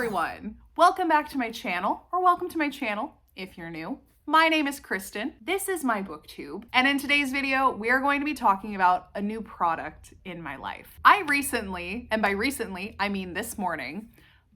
everyone, welcome back to my channel, or welcome to my channel if you're new. My name is Kristen, this is my booktube, and in today's video we are going to be talking about a new product in my life. I recently, and by recently I mean this morning,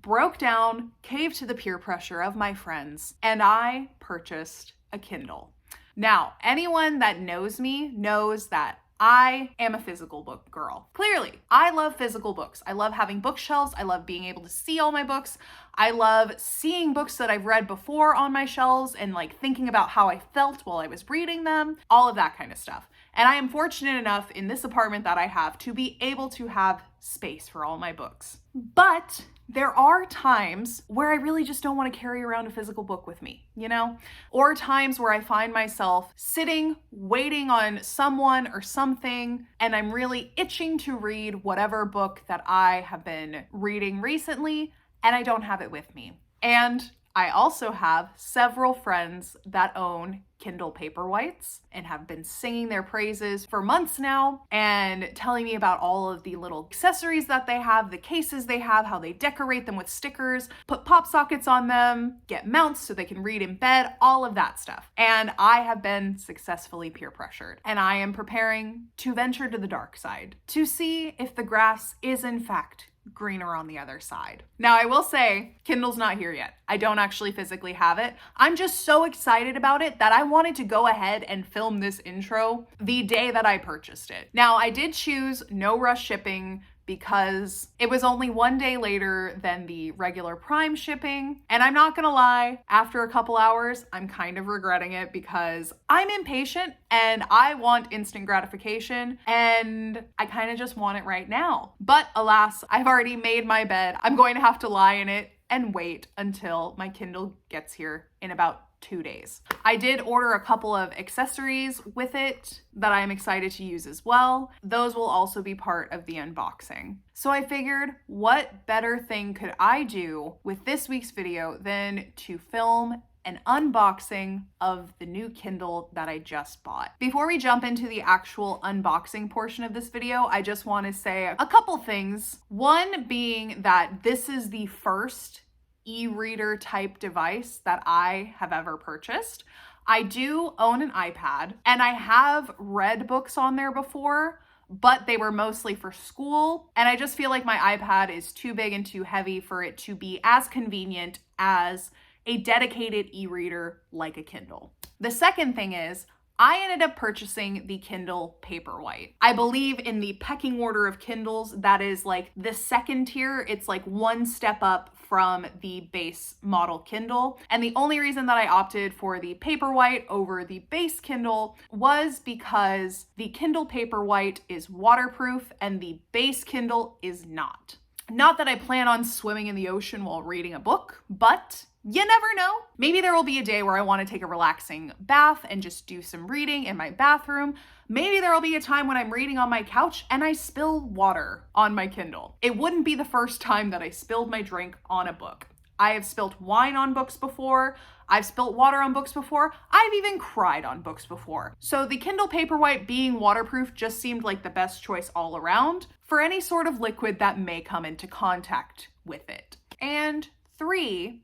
broke down, caved to the peer pressure of my friends, and I purchased a Kindle. Now, anyone that knows me knows that I am a physical book girl. Clearly, I love physical books. I love having bookshelves. I love being able to see all my books. I love seeing books that I've read before on my shelves and like thinking about how I felt while I was reading them, all of that kind of stuff. And I am fortunate enough in this apartment that I have to be able to have space for all my books. But there are times where I really just don't want to carry around a physical book with me, you know? Or times where I find myself sitting, waiting on someone or something, and I'm really itching to read whatever book that I have been reading recently, and I don't have it with me. And I also have several friends that own Kindle Paperwhites and have been singing their praises for months now and telling me about all of the little accessories that they have, the cases they have, how they decorate them with stickers, put pop sockets on them, get mounts so they can read in bed, all of that stuff. And I have been successfully peer pressured, and I am preparing to venture to the dark side to see if the grass is in fact greener on the other side. Now, I will say, Kindle's not here yet. I don't actually physically have it. I'm just so excited about it that I wanted to go ahead and film this intro the day that I purchased it. Now, I did choose no rush shipping because it was only one day later than the regular Prime shipping. And I'm not gonna lie, after a couple hours, I'm kind of regretting it because I'm impatient and I want instant gratification and I kind of just want it right now. But alas, I've already made my bed. I'm going to have to lie in it and wait until my Kindle gets here in about 2 days. I did order a couple of accessories with it that I'm excited to use as well. Those will also be part of the unboxing. So I figured, what better thing could I do with this week's video than to film an unboxing of the new Kindle that I just bought. Before we jump into the actual unboxing portion of this video, I just want to say a couple things. One being that this is the first e-reader type device that I have ever purchased. I do own an iPad and I have read books on there before, but they were mostly for school. And I just feel like my iPad is too big and too heavy for it to be as convenient as a dedicated e-reader like a Kindle. The second thing is, I ended up purchasing the Kindle Paperwhite. I believe in the pecking order of Kindles, that is like the second tier. It's like one step up from the base model Kindle. And the only reason that I opted for the Paperwhite over the base Kindle was because the Kindle Paperwhite is waterproof and the base Kindle is not. Not that I plan on swimming in the ocean while reading a book, but you never know. Maybe there will be a day where I want to take a relaxing bath and just do some reading in my bathroom. Maybe there will be a time when I'm reading on my couch and I spill water on my Kindle. It wouldn't be the first time that I spilled my drink on a book. I have spilt wine on books before. I've spilt water on books before. I've even cried on books before. So the Kindle Paperwhite being waterproof just seemed like the best choice all around for any sort of liquid that may come into contact with it. And 3,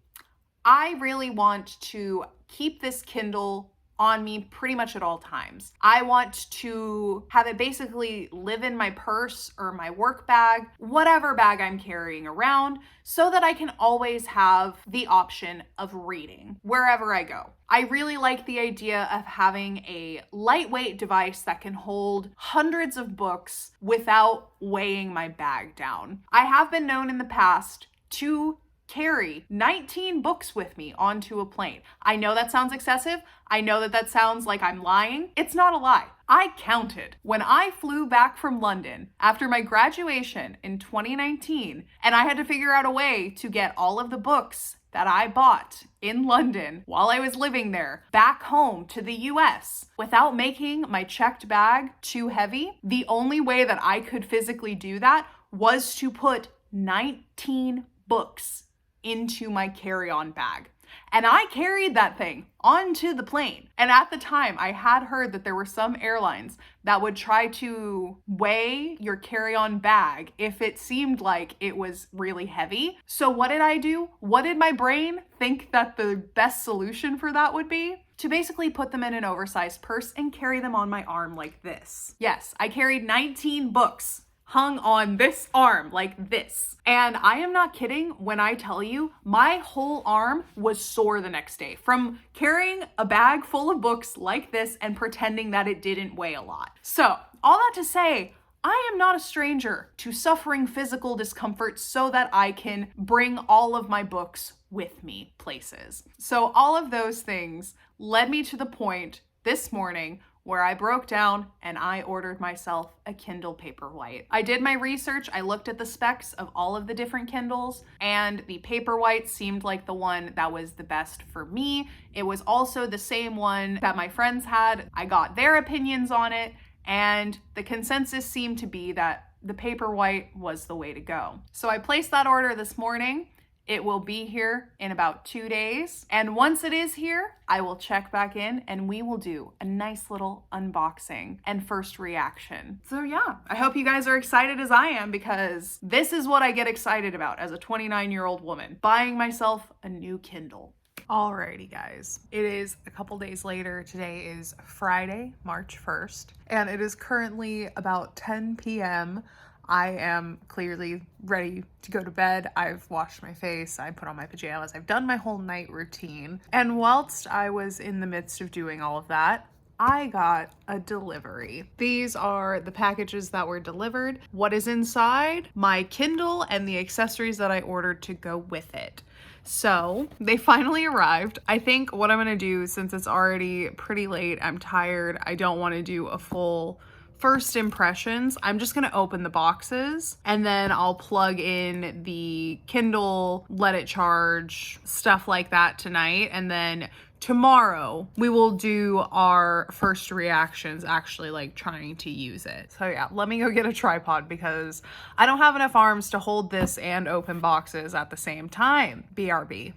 I really want to keep this Kindle on me pretty much at all times. I want to have it basically live in my purse or my work bag, whatever bag I'm carrying around, so that I can always have the option of reading wherever I go. I really like the idea of having a lightweight device that can hold hundreds of books without weighing my bag down. I have been known in the past to carry 19 books with me onto a plane. I know that sounds excessive. I know that that sounds like I'm lying. It's not a lie. I counted. When I flew back from London after my graduation in 2019, and I had to figure out a way to get all of the books that I bought in London while I was living there back home to the US without making my checked bag too heavy, the only way that I could physically do that was to put 19 books into my carry-on bag. And I carried that thing onto the plane. And at the time, I had heard that there were some airlines that would try to weigh your carry-on bag if it seemed like it was really heavy. So what did I do? What did my brain think that the best solution for that would be? To basically put them in an oversized purse and carry them on my arm like this. Yes, I carried 19 books hung on this arm like this. And I am not kidding when I tell you my whole arm was sore the next day from carrying a bag full of books like this and pretending that it didn't weigh a lot. So, all that to say, I am not a stranger to suffering physical discomfort so that I can bring all of my books with me places. So all of those things led me to the point this morning where I broke down and I ordered myself a Kindle Paperwhite. I did my research, I looked at the specs of all of the different Kindles, and the Paperwhite seemed like the one that was the best for me. It was also the same one that my friends had. I got their opinions on it, and the consensus seemed to be that the Paperwhite was the way to go. So I placed that order this morning. It will be here in about 2 days. And once it is here, I will check back in and we will do a nice little unboxing and first reaction. So yeah, I hope you guys are excited as I am, because this is what I get excited about as a 29-year-old woman, buying myself a new Kindle. Alrighty guys, it is a couple days later. Today is Friday, March 1st, and it is currently about 10 p.m. I am clearly ready to go to bed. I've washed my face, I put on my pajamas, I've done my whole night routine. And whilst I was in the midst of doing all of that, I got a delivery. These are the packages that were delivered. What is inside? My Kindle and the accessories that I ordered to go with it. So they finally arrived. I think what I'm gonna do, since it's already pretty late, I'm tired, I don't want to do a full first impressions. I'm just gonna open the boxes and then I'll plug in the Kindle, let it charge, stuff like that tonight. And then tomorrow we will do our first reactions, actually like trying to use it. So yeah, let me go get a tripod because I don't have enough arms to hold this and open boxes at the same time. BRB.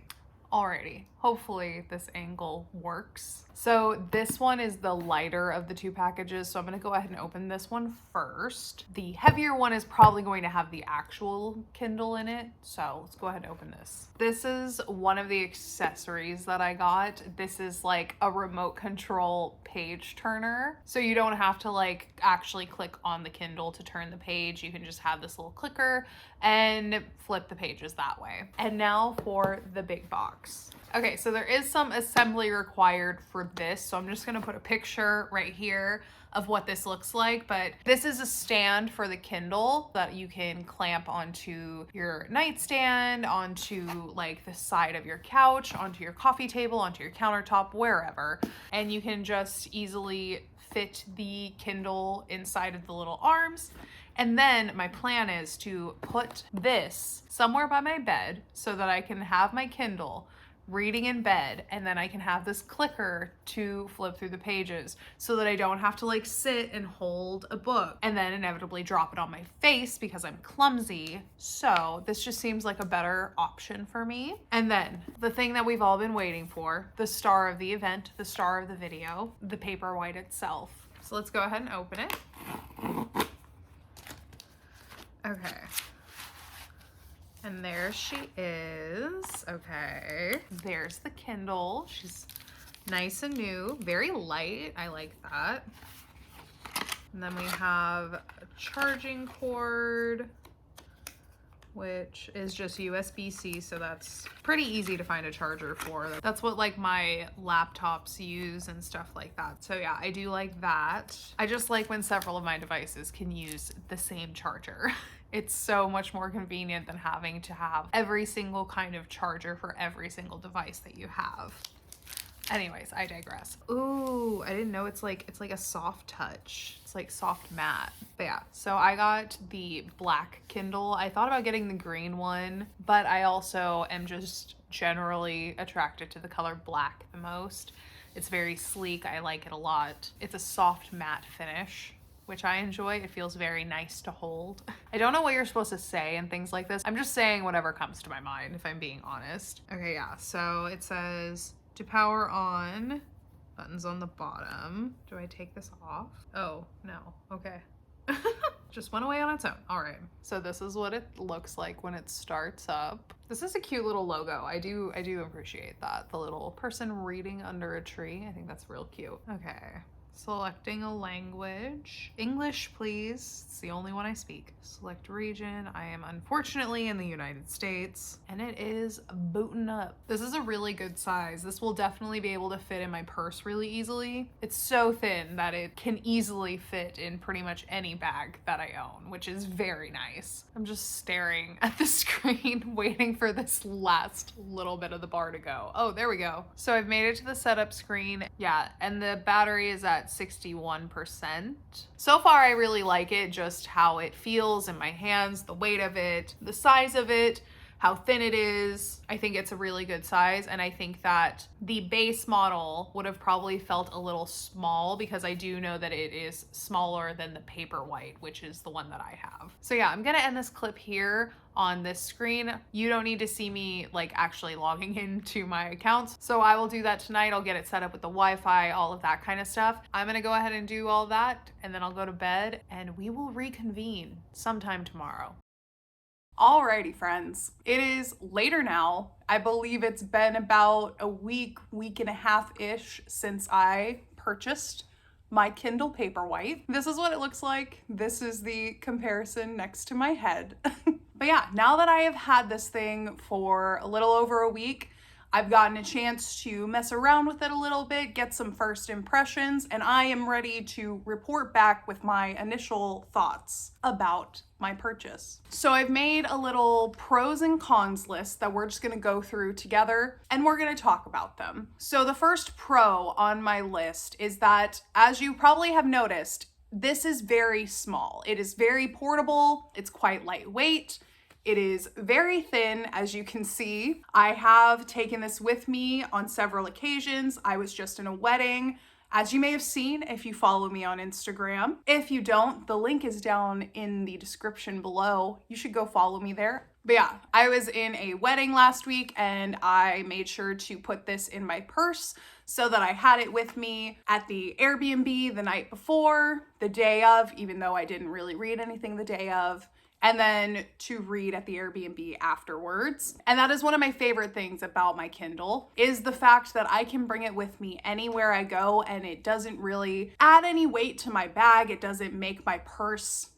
Alrighty, hopefully this angle works. So this one is the lighter of the two packages, so I'm gonna go ahead and open this one first. The heavier one is probably going to have the actual Kindle in it, so let's go ahead and open this. This is one of the accessories that I got. This is like a remote control page turner, so you don't have to like actually click on the Kindle to turn the page. You can just have this little clicker and flip the pages that way. And now for the big box. Okay, so there is some assembly required for this, so I'm just gonna put a picture right here of what this looks like, but this is a stand for the Kindle that you can clamp onto your nightstand, onto like the side of your couch, onto your coffee table, onto your countertop, wherever, and you can just easily fit the Kindle inside of the little arms. And then my plan is to put this somewhere by my bed so that I can have my Kindle reading in bed, and then I can have this clicker to flip through the pages so that I don't have to like sit and hold a book and then inevitably drop it on my face because I'm clumsy. So this just seems like a better option for me. And then the thing that we've all been waiting for, the star of the event, the star of the video, the Paperwhite itself. So let's go ahead and open it. Okay. And there she is. Okay. There's the Kindle. She's nice and new, very light. I like that. And then we have a charging cord, which is just USB-C, so that's pretty easy to find a charger for. That's what like my laptops use and stuff like that. So yeah, I do like that. I just like when several of my devices can use the same charger. It's so much more convenient than having to have every single kind of charger for every single device that you have. Anyways, I digress. Ooh, I didn't know it's like a soft touch. It's like soft matte. But yeah, so I got the black Kindle. I thought about getting the green one, but I also am just generally attracted to the color black the most. It's very sleek. I like it a lot. It's a soft matte finish, which I enjoy. It feels very nice to hold. I don't know what you're supposed to say and things like this. I'm just saying whatever comes to my mind, if I'm being honest. Okay, yeah, so it says to power on, buttons on the bottom. Do I take this off? Oh, no, okay. Just went away on its own. All right, so this is what it looks like when it starts up. This is a cute little logo. I do appreciate that. The little person reading under a tree. I think that's real cute. Okay. Selecting a language. English, please. It's the only one I speak. Select region. I am unfortunately in the United States, and it is booting up. This is a really good size. This will definitely be able to fit in my purse really easily. It's so thin that it can easily fit in pretty much any bag that I own, which is very nice. I'm just staring at the screen, waiting for this last little bit of the bar to go. Oh, there we go. So I've made it to the setup screen. Yeah, and the battery is at 61%. So far, I really like it, just how it feels in my hands, the weight of it, the size of it, how thin it is. I think it's a really good size, and I think that the base model would have probably felt a little small because I do know that it is smaller than the Paperwhite, which is the one that I have. So yeah, I'm gonna end this clip here on this screen. You don't need to see me like actually logging into my accounts. So I will do that tonight. I'll get it set up with the Wi-Fi, all of that kind of stuff. I'm gonna go ahead and do all that, and then I'll go to bed, and we will reconvene sometime tomorrow. Alrighty, friends, it is later now. I believe it's been about a week and a half-ish since I purchased my Kindle Paperwhite. This is what it looks like. This is the comparison next to my head. But yeah, now that I have had this thing for a little over a week, I've gotten a chance to mess around with it a little bit, get some first impressions, and I am ready to report back with my initial thoughts about my purchase. So I've made a little pros and cons list that we're just gonna go through together, and we're gonna talk about them. So the first pro on my list is that, as you probably have noticed, this is very small. It is very portable, it's quite lightweight, it is very thin, as you can see. I have taken this with me on several occasions. I was just in a wedding, as you may have seen if you follow me on Instagram. If you don't, the link is down in the description below. You should go follow me there. But yeah, I was in a wedding last week, and I made sure to put this in my purse so that I had it with me at the Airbnb the night before, the day of, even though I didn't really read anything the day of, and then to read at the Airbnb afterwards. And that is one of my favorite things about my Kindle, is the fact that I can bring it with me anywhere I go, and it doesn't really add any weight to my bag. It doesn't make my purse,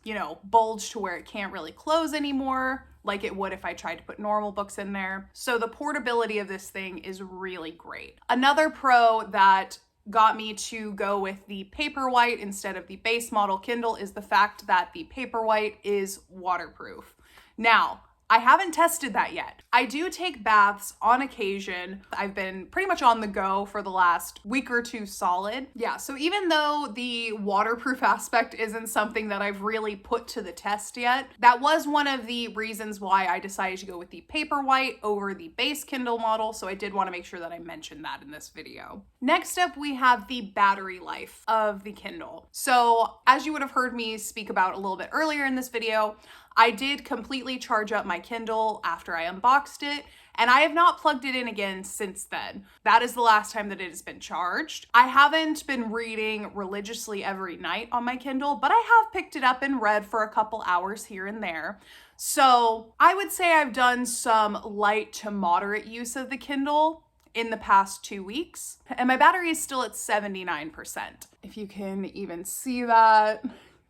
bulge to where it can't really close anymore, like it would if I tried to put normal books in there. So the portability of this thing is really great. Another pro that got me to go with the Paperwhite instead of the base model Kindle is the fact that the Paperwhite is waterproof. Now, I haven't tested that yet. I do take baths on occasion. I've been pretty much on the go for the last week or two solid. Yeah, so even though the waterproof aspect isn't something that I've really put to the test yet, that was one of the reasons why I decided to go with the Paperwhite over the base Kindle model, so I did want to make sure that I mentioned that in this video. Next up, we have the battery life of the Kindle. So as you would have heard me speak about a little bit earlier in this video, I did completely charge up my Kindle after I unboxed it, and I have not plugged it in again since then. That is the last time that it has been charged. I haven't been reading religiously every night on my Kindle, but I have picked it up and read for a couple hours here and there. So I would say I've done some light to moderate use of the Kindle in the past 2 weeks, and my battery is still at 79%. If you can even see that.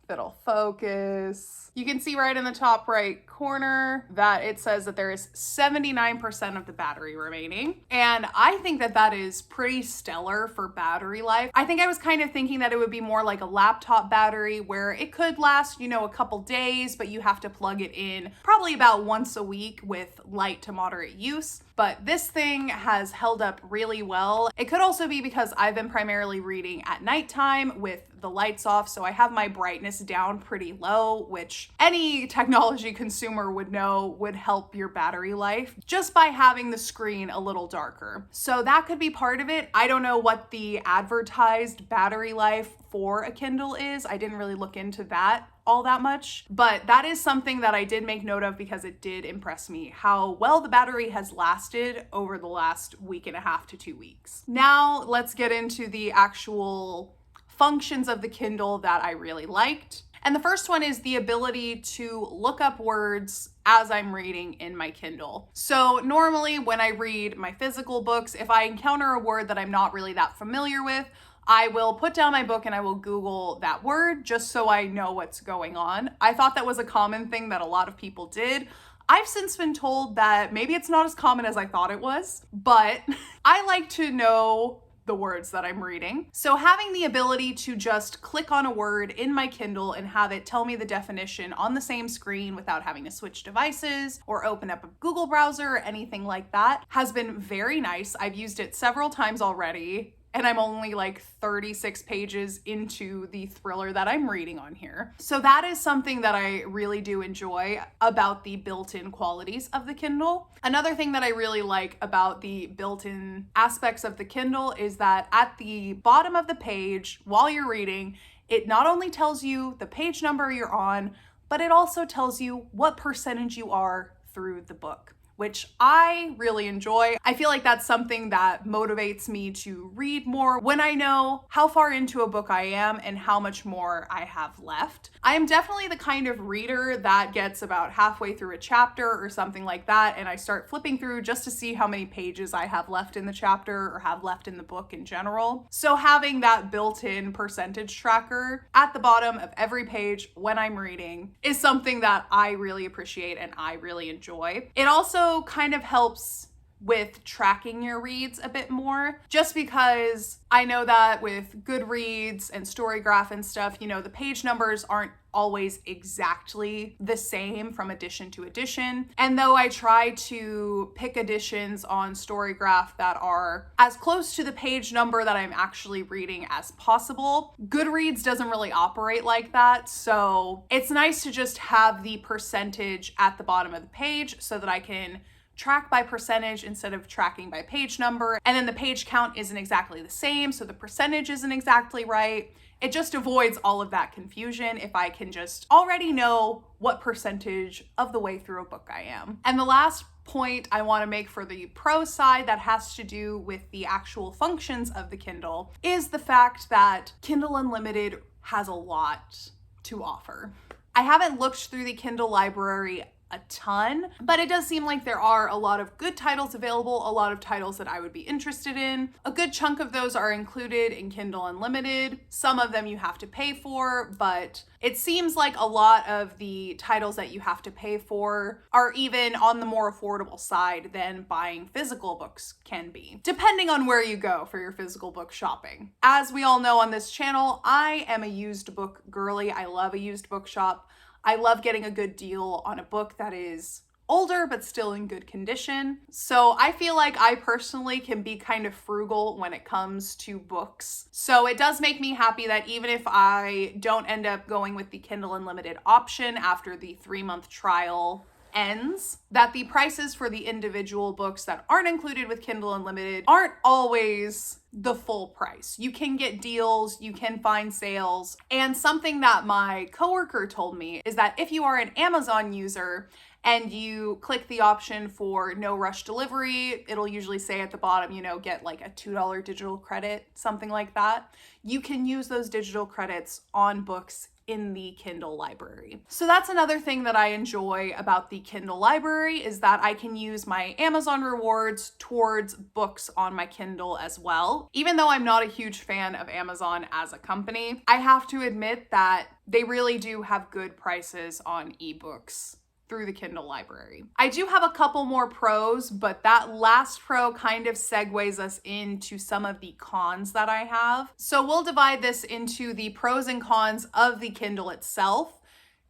It'll focus. You can see right in the top right corner that it says that there is 79% of the battery remaining. And I think that that is pretty stellar for battery life. I think I was kind of thinking that it would be more like a laptop battery where it could last, a couple days, but you have to plug it in probably about once a week with light to moderate use. but this thing has held up really well. It could also be because I've been primarily reading at nighttime with the lights off, so I have my brightness down pretty low, which any technology consumer would know would help your battery life just by having the screen a little darker. So that could be part of it. I don't know what the advertised battery life for a Kindle is. I didn't really look into that all that much, but that is something that I did make note of because it did impress me how well the battery has lasted over the last week and a half to 2 weeks. Now let's get into the actual functions of the Kindle that I really liked. And the first one is the ability to look up words as I'm reading in my Kindle. So normally when I read my physical books, if I encounter a word that I'm not really that familiar with, I will put down my book and I will Google that word just so I know what's going on. I thought that was a common thing that a lot of people did. I've since been told that maybe it's not as common as I thought it was, but I like to know the words that I'm reading. So having the ability to just click on a word in my Kindle and have it tell me the definition on the same screen without having to switch devices or open up a Google browser or anything like that has been very nice. I've used it several times already, and I'm only like 36 pages into the thriller that I'm reading on here. So that is something that I really do enjoy about the built-in qualities of the Kindle. Another thing that I really like about the built-in aspects of the Kindle is that at the bottom of the page, while you're reading, it not only tells you the page number you're on, but it also tells you what percentage you are through the book, which I really enjoy. I feel like that's something that motivates me to read more when I know how far into a book I am and how much more I have left. I am definitely the kind of reader that gets about halfway through a chapter or something like that, and I start flipping through just to see how many pages I have left in the chapter or have left in the book in general. So having that built-in percentage tracker at the bottom of every page when I'm reading is something that I really appreciate and I really enjoy. It also kind of helps with tracking your reads a bit more, just because I know that with Goodreads and StoryGraph and stuff, you know, the page numbers aren't always exactly the same from edition to edition. And though I try to pick editions on StoryGraph that are as close to the page number that I'm actually reading as possible, Goodreads doesn't really operate like that. So it's nice to just have the percentage at the bottom of the page so that I can track by percentage instead of tracking by page number. And then the page count isn't exactly the same, so the percentage isn't exactly right. It just avoids all of that confusion if I can just already know what percentage of the way through a book I am. And the last point I want to make for the pro side that has to do with the actual functions of the Kindle is the fact that Kindle Unlimited has a lot to offer. I haven't looked through the Kindle library a ton, but it does seem like there are a lot of good titles available, a lot of titles that I would be interested in. A good chunk of those are included in Kindle Unlimited. Some of them you have to pay for, but it seems like a lot of the titles that you have to pay for are even on the more affordable side than buying physical books can be, depending on where you go for your physical book shopping. As we all know on this channel, I am a used book girly. I love a used bookshop. I love getting a good deal on a book that is older but still in good condition. So I feel like I personally can be kind of frugal when it comes to books. So it does make me happy that even if I don't end up going with the Kindle Unlimited option after the 3-month trial ends, that the prices for the individual books that aren't included with Kindle Unlimited aren't always the full price. You can get deals, you can find sales, and something that my coworker told me is that if you are an Amazon user and you click the option for no rush delivery, it'll usually say at the bottom, you know, get like a $2 digital credit, something like that. You can use those digital credits on books in the Kindle library. So that's another thing that I enjoy about the Kindle library is that I can use my Amazon rewards towards books on my Kindle as well. Even though I'm not a huge fan of Amazon as a company, I have to admit that they really do have good prices on ebooks through the Kindle library. I do have a couple more pros, but that last pro kind of segues us into some of the cons that I have. So we'll divide this into the pros and cons of the Kindle itself,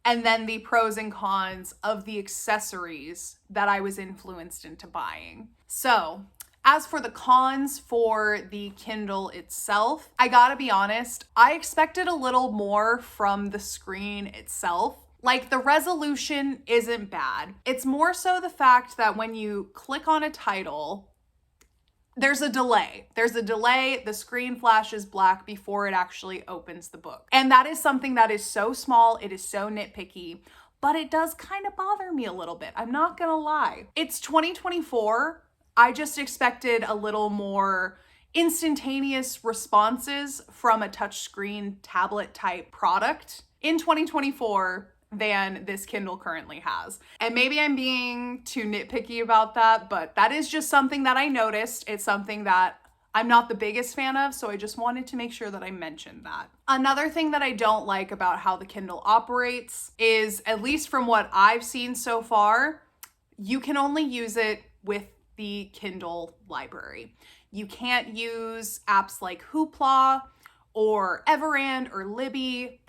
and then the pros and cons of the accessories that I was influenced into buying. So, as for the cons for the Kindle itself, I gotta be honest, I expected a little more from the screen itself. Like, the resolution isn't bad. It's more so the fact that when you click on a title, there's a delay. The screen flashes black before it actually opens the book. And that is something that is so small, it is so nitpicky, but it does kind of bother me a little bit. I'm not gonna lie. It's 2024. I just expected a little more instantaneous responses from a touchscreen tablet type product in 2024 than this Kindle currently has. And maybe I'm being too nitpicky about that, but that is just something that I noticed. It's something that I'm not the biggest fan of, so I just wanted to make sure that I mentioned that. Another thing that I don't like about how the Kindle operates is, at least from what I've seen so far, you can only use it with the Kindle library. You can't use apps like Hoopla or Everand or Libby.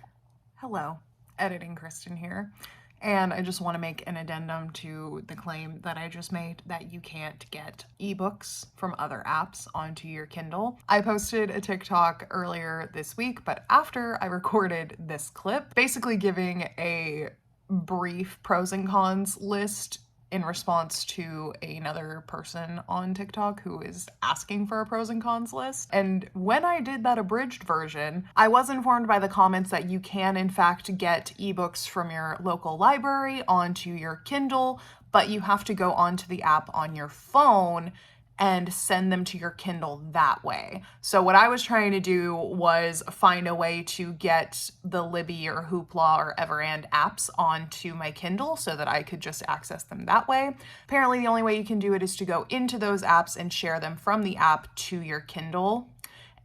Hello, editing Kristen here. And I just want to make an addendum to the claim that I just made that you can't get ebooks from other apps onto your Kindle. I posted a TikTok earlier this week, but after I recorded this clip, basically giving a brief pros and cons list in response to another person on TikTok who is asking for a pros and cons list. And when I did that abridged version, I was informed by the comments that you can in fact get ebooks from your local library onto your Kindle, but you have to go onto the app on your phone and send them to your Kindle that way. So what I was trying to do was find a way to get the Libby or Hoopla or Everand apps onto my Kindle so that I could just access them that way. Apparently the only way you can do it is to go into those apps and share them from the app to your Kindle.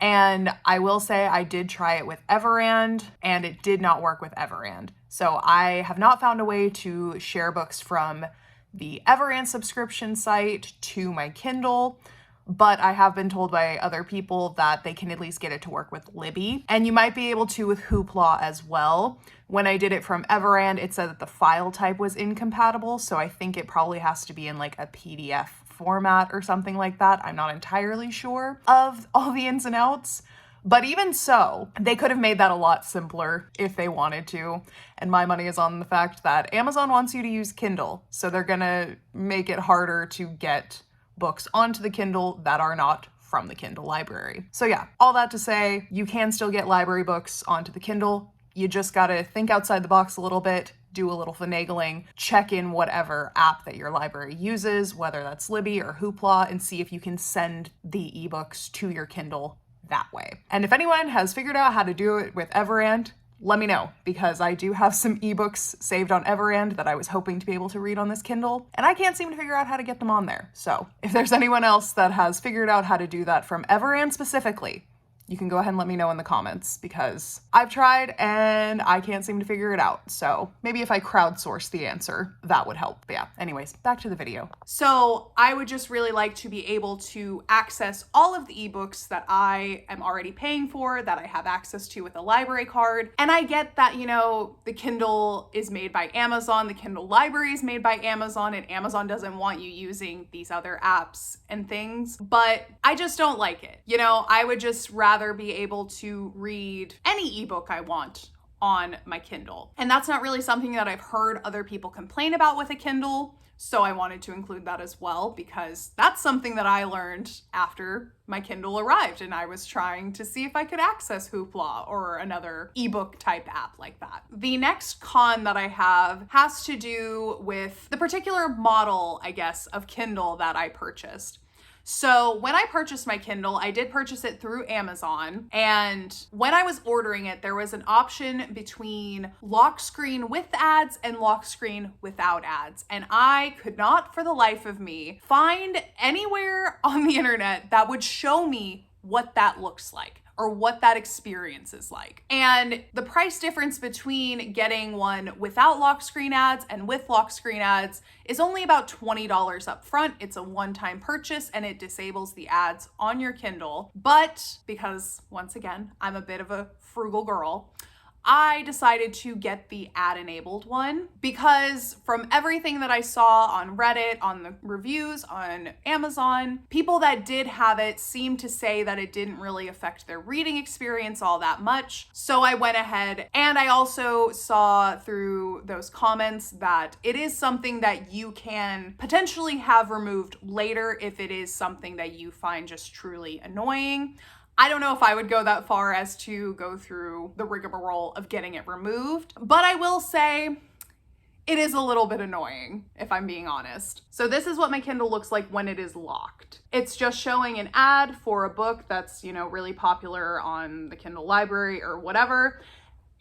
And I will say I did try it with Everand and it did not work with Everand. So I have not found a way to share books from the Everand subscription site to my Kindle, but I have been told by other people that they can at least get it to work with Libby. And you might be able to with Hoopla as well. When I did it from Everand, it said that the file type was incompatible, so I think it probably has to be in like a PDF format or something like that. I'm not entirely sure of all the ins and outs. But even so, they could have made that a lot simpler if they wanted to. And my money is on the fact that Amazon wants you to use Kindle. So they're gonna make it harder to get books onto the Kindle that are not from the Kindle library. So yeah, all that to say, you can still get library books onto the Kindle. You just gotta think outside the box a little bit, do a little finagling, check in whatever app that your library uses, whether that's Libby or Hoopla, and see if you can send the ebooks to your Kindle that way. And if anyone has figured out how to do it with Everand, let me know, because I do have some ebooks saved on Everand that I was hoping to be able to read on this Kindle, and I can't seem to figure out how to get them on there. So if there's anyone else that has figured out how to do that from Everand specifically, you can go ahead and let me know in the comments, because I've tried and I can't seem to figure it out. So maybe if I crowdsource the answer, that would help. But yeah, anyways, back to the video. So I would just really like to be able to access all of the ebooks that I am already paying for, that I have access to with a library card. And I get that, you know, the Kindle is made by Amazon, the Kindle library is made by Amazon, and Amazon doesn't want you using these other apps and things, but I just don't like it. You know, I would just rather be able to read any ebook I want on my Kindle. And that's not really something that I've heard other people complain about with a Kindle. So I wanted to include that as well, because that's something that I learned after my Kindle arrived and I was trying to see if I could access Hoopla or another ebook type app like that. The next con that I have has to do with the particular model, I guess, of Kindle that I purchased. So when I purchased my Kindle, I did purchase it through Amazon. And when I was ordering it, there was an option between lock screen with ads and lock screen without ads. And I could not for the life of me find anywhere on the internet that would show me what that looks like, or what that experience is like. And the price difference between getting one without lock screen ads and with lock screen ads is only about $20 up front. It's a one-time purchase and it disables the ads on your Kindle. But because, once again, I'm a bit of a frugal girl, I decided to get the ad enabled one because from everything that I saw on Reddit, on the reviews, on Amazon, people that did have it seemed to say that it didn't really affect their reading experience all that much. So I went ahead, and I also saw through those comments that it is something that you can potentially have removed later if it is something that you find just truly annoying. I don't know if I would go that far as to go through the rigmarole of getting it removed, but I will say it is a little bit annoying, if I'm being honest. So this is what my Kindle looks like when it is locked. It's just showing an ad for a book that's, really popular on the Kindle library or whatever.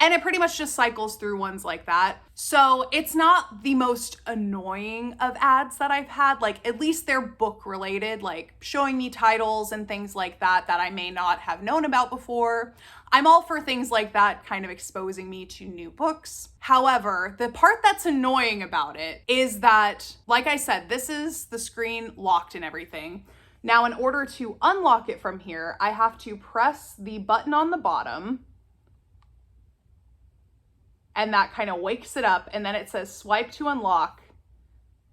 And it pretty much just cycles through ones like that. So it's not the most annoying of ads that I've had. Like, at least they're book related, like showing me titles and things like that that I may not have known about before. I'm all for things like that kind of exposing me to new books. However, the part that's annoying about it is that, like I said, this is the screen locked and everything. Now, in order to unlock it from here, I have to press the button on the bottom, and that kind of wakes it up, and then it says swipe to unlock,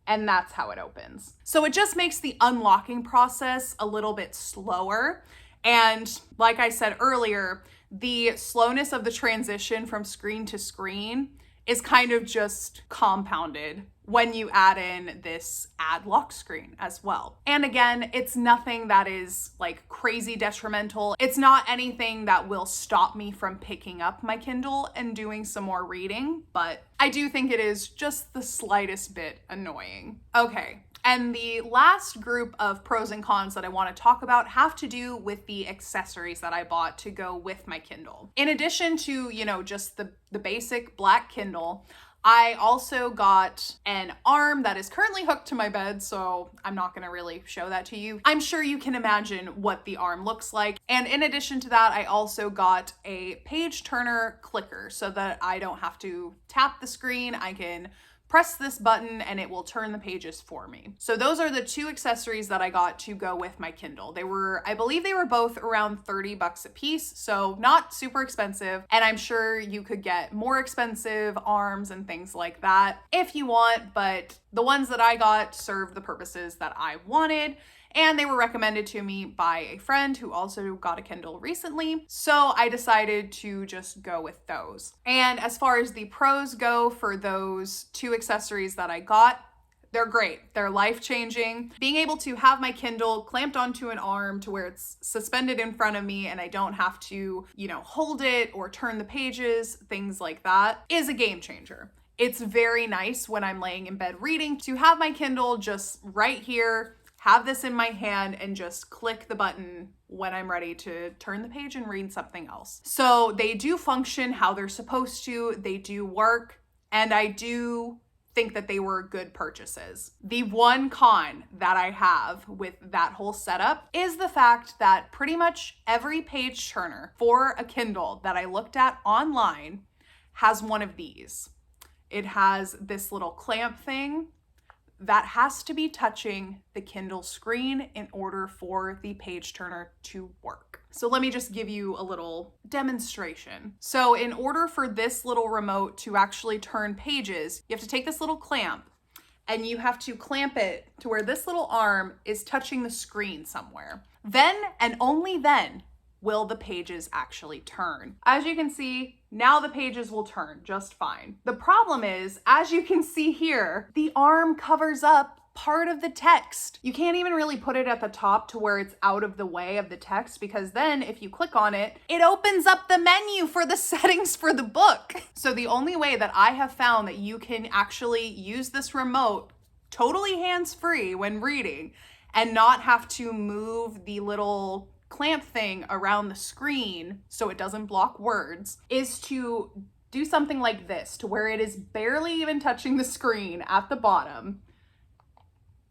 and that's how it opens. So it just makes the unlocking process a little bit slower. And like I said earlier, the slowness of the transition from screen to screen is kind of just compounded when you add in this ad lock screen as well. And again, it's nothing that is like crazy detrimental. It's not anything that will stop me from picking up my Kindle and doing some more reading, but I do think it is just the slightest bit annoying. Okay. And the last group of pros and cons that I want to talk about have to do with the accessories that I bought to go with my Kindle. In addition to, just the basic black Kindle, I also got an arm that is currently hooked to my bed, so I'm not going to really show that to you. I'm sure you can imagine what the arm looks like. And in addition to that, I also got a page turner clicker so that I don't have to tap the screen. I can press this button and it will turn the pages for me. So those are the two accessories that I got to go with my Kindle. I believe they were both around $30 a piece, so not super expensive. And I'm sure you could get more expensive arms and things like that if you want, but the ones that I got served the purposes that I wanted. And they were recommended to me by a friend who also got a Kindle recently. So I decided to just go with those. And as far as the pros go for those two accessories that I got, they're great. They're life-changing. Being able to have my Kindle clamped onto an arm to where it's suspended in front of me and I don't have to, hold it or turn the pages, things like that, is a game changer. It's very nice when I'm laying in bed reading to have my Kindle just right here, have this in my hand, and just click the button when I'm ready to turn the page and read something else. So they do function how they're supposed to, they do work, and I do think that they were good purchases. The one con that I have with that whole setup is the fact that pretty much every page turner for a Kindle that I looked at online has one of these. It has this little clamp thing that has to be touching the Kindle screen in order for the page turner to work. So let me just give you a little demonstration. So in order for this little remote to actually turn pages, you have to take this little clamp and you have to clamp it to where this little arm is touching the screen somewhere. Then and only then will the pages actually turn. As you can see, now the pages will turn just fine. The problem is, as you can see here, the arm covers up part of the text. You can't even really put it at the top to where it's out of the way of the text, because then if you click on it, it opens up the menu for the settings for the book. So the only way that I have found that you can actually use this remote totally hands-free when reading and not have to move the little clamp thing around the screen so it doesn't block words is to do something like this, to where it is barely even touching the screen at the bottom,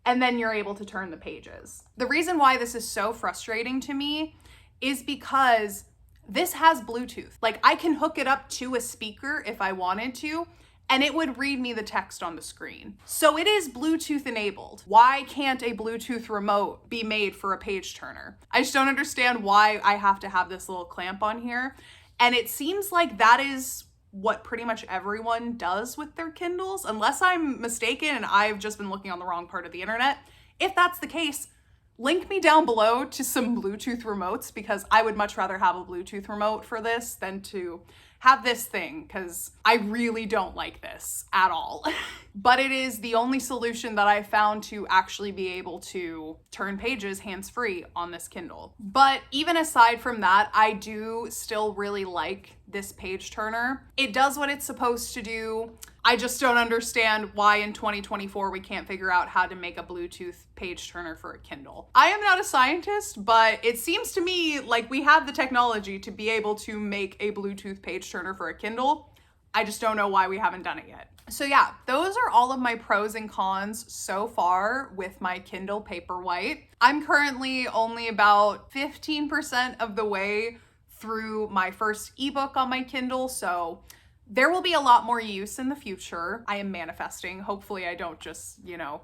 and then you're able to turn the pages. The reason why this is so frustrating to me is because this has Bluetooth. Like, I can hook it up to a speaker if I wanted to, and it would read me the text on the screen. So it is Bluetooth enabled. Why can't a Bluetooth remote be made for a page turner? I just don't understand why I have to have this little clamp on here. And it seems like that is what pretty much everyone does with their Kindles, unless I'm mistaken and I've just been looking on the wrong part of the internet. If that's the case, link me down below to some Bluetooth remotes, because I would much rather have a Bluetooth remote for this than to have this thing, because I really don't like this at all. But it is the only solution that I found to actually be able to turn pages hands-free on this Kindle. But even aside from that, I do still really like this page turner. It does what it's supposed to do. I just don't understand why in 2024 we can't figure out how to make a Bluetooth page turner for a Kindle. I am not a scientist, but it seems to me like we have the technology to be able to make a Bluetooth page turner for a Kindle. I just don't know why we haven't done it yet. So yeah, those are all of my pros and cons so far with my Kindle Paperwhite. I'm currently only about 15% of the way through my first ebook on my Kindle, so there will be a lot more use in the future. I am manifesting. Hopefully I don't just,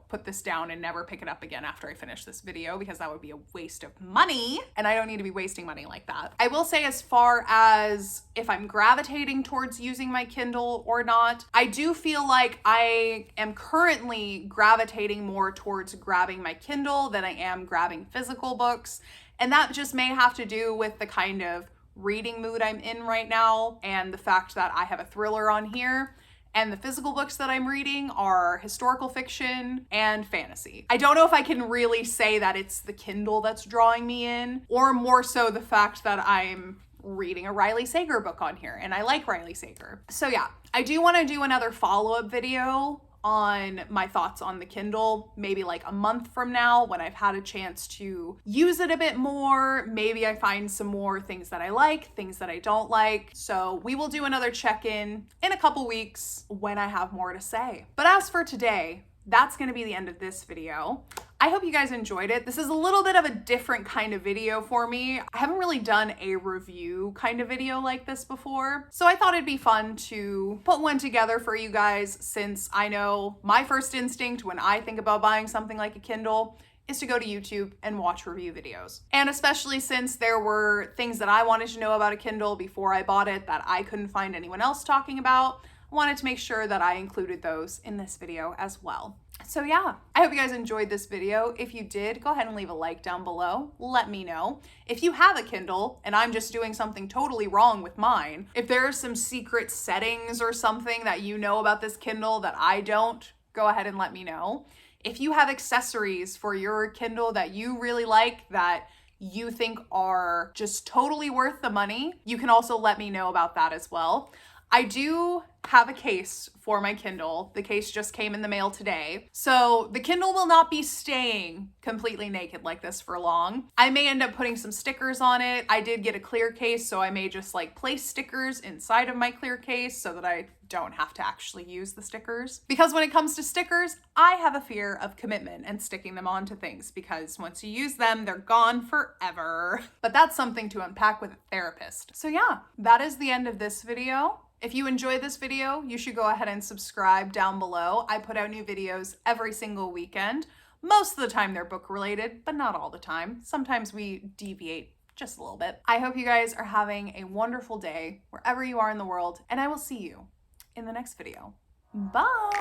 put this down and never pick it up again after I finish this video, because that would be a waste of money, and I don't need to be wasting money like that. I will say, as far as if I'm gravitating towards using my Kindle or not, I do feel like I am currently gravitating more towards grabbing my Kindle than I am grabbing physical books. And that just may have to do with the kind of reading mood I'm in right now, and the fact that I have a thriller on here, and the physical books that I'm reading are historical fiction and fantasy. I don't know if I can really say that it's the Kindle that's drawing me in, or more so the fact that I'm reading a Riley Sager book on here, and I like Riley Sager. So yeah, I do want to do another follow-up video on my thoughts on the Kindle, maybe like a month from now when I've had a chance to use it a bit more. Maybe I find some more things that I like, things that I don't like. So we will do another check-in in a couple weeks when I have more to say. But as for today, that's going to be the end of this video. I hope you guys enjoyed it. This is a little bit of a different kind of video for me. I haven't really done a review kind of video like this before, so I thought it'd be fun to put one together for you guys, since I know my first instinct when I think about buying something like a Kindle is to go to YouTube and watch review videos. And especially since there were things that I wanted to know about a Kindle before I bought it that I couldn't find anyone else talking about, I wanted to make sure that I included those in this video as well. So yeah, I hope you guys enjoyed this video. If you did, go ahead and leave a like down below. Let me know. If you have a Kindle and I'm just doing something totally wrong with mine, if there are some secret settings or something that you know about this Kindle that I don't, go ahead and let me know. If you have accessories for your Kindle that you really like, that you think are just totally worth the money, you can also let me know about that as well. I do have a case for my Kindle. The case just came in the mail today. So the Kindle will not be staying completely naked like this for long. I may end up putting some stickers on it. I did get a clear case, so I may just place stickers inside of my clear case so that I don't have to actually use the stickers. Because when it comes to stickers, I have a fear of commitment and sticking them onto things, because once you use them, they're gone forever. But that's something to unpack with a therapist. So yeah, that is the end of this video. If you enjoyed this video, you should go ahead and subscribe down below. I put out new videos every single weekend. Most of the time they're book related, but not all the time. Sometimes we deviate just a little bit. I hope you guys are having a wonderful day wherever you are in the world, and I will see you in the next video. Bye!